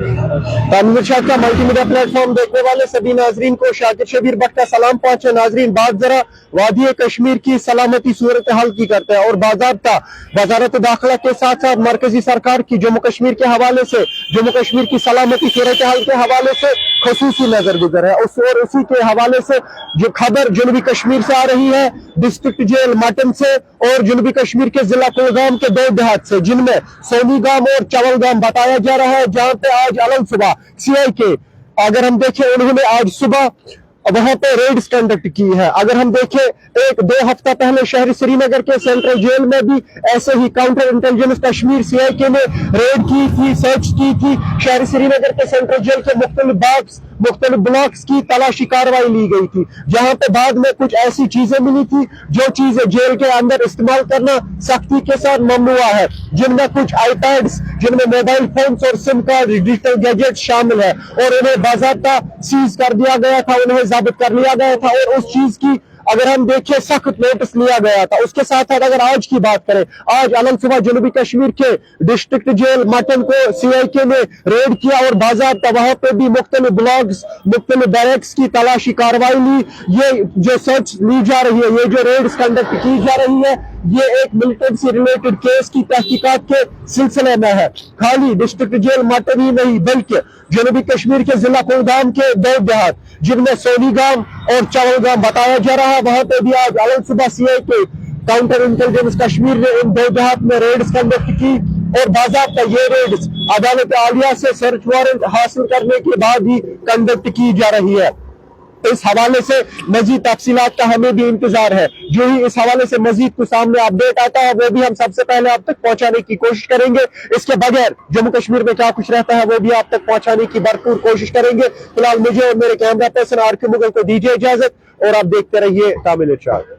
तामीर इरशाद का multi media platform देखने वाले सभी नाजरीन को शाकिर शबीर भट्ट का सलाम पहुंचे। नाजरीन, बात जरा वादी कश्मीर की सलामती सूरत हाल की करते हैं और बाज़ाब्ता वजारत दाखिला के साथ साथ मरकजी सरकार की जम्मू कश्मीर के हवाले से, जम्मू कश्मीर की सलामती सूरत हाल के हवाले से खसूसी नजर गुजर है। और उसी के हवाले से जो खबर जनूबी कश्मीर से आ रही है, डिस्ट्रिक्ट जेल मटन से और जनूबी कश्मीर के जिला कुलगाम के दो देहात से, जिनमें सोनीगाम और चवलगाम बताया जा रहा है, जहां पे आज अलग सुबह सीआई के अगर हम देखें उन्होंने आज सुबह वहां पे रेड्स कंडक्ट की है। अगर हम देखें 1-2 हफ्ता पहले शहर श्रीनगर के सेंट्रल जेल में भी ऐसे ही काउंटर इंटेलिजेंस कश्मीर सीआईके ने रेड की थी, सर्च की थी। शहर श्रीनगर के सेंट्रल जेल के मुख्तलिफ ब्लॉक्स की तलाशी कार्रवाई ली गई थी, जहां पे बाद में कुछ ऐसी चीजें मिली थी जो चीजें जेल के अंदर इस्तेमाल करना सख्ती के साथ ममनुआ है, जिनमें कुछ आईपैड्स, जिनमें मोबाइल फोन्स और सिम कार्ड, डिजिटल गैजेट शामिल है, और उन्हें बाज़ाब्ता सीज कर दिया गया था, उन्हें ज़ाबित कर लिया गया था और उस चीज की अगर हम देखें सख्त नोटिस लिया गया था। उसके साथ साथ अगर आज की बात करें, आज अलग सुबह जनूबी कश्मीर के डिस्ट्रिक्ट जेल मटन को सीआईके ने रेड किया और बाज़ाब्ता वहां पे भी मुख्तलिफ ब्लॉक्स, मुख्तलिफ बैरक्स की तलाशी कार्रवाई ली। ये जो सर्च ली जा रही है, ये जो रेड्स कंडक्ट की जा रही है, ये एक मिलिटेंसी रिलेटेड केस की तहकीकात के सिलसिले में है। खाली डिस्ट्रिक्ट जेल मटन ही नहीं बल्कि जनूबी कश्मीर के जिला कुलगाम के दो देहात, जिनमें सोनीगाम और चवलगाम बताया जा रहा है, वहां पे भी आज अलग सुबह सीआईके काउंटर इंटेलिजेंस कश्मीर ने इन दो देहात में रेड्स कंडक्ट की और बाज़ाब्ता ये रेड्स अदालत आलिया से सर्च वारंट हासिल करने के बाद ही कंडक्ट की जा रही है। इस हवाले से मजीद तफसीलात का हमें भी इंतजार है। जो ही इस हवाले से मजीद कुछ सामने अपडेट आता है, वो भी हम सबसे पहले आप तक पहुंचाने की कोशिश करेंगे। इसके बगैर जम्मू कश्मीर में क्या कुछ रहता है वो भी आप तक पहुंचाने की भरपूर कोशिश करेंगे। फिलहाल मुझे और मेरे कैमरा पर्सन आर के मुगल को दीजिए इजाजत और आप देखते रहिए तामीर इरशाद।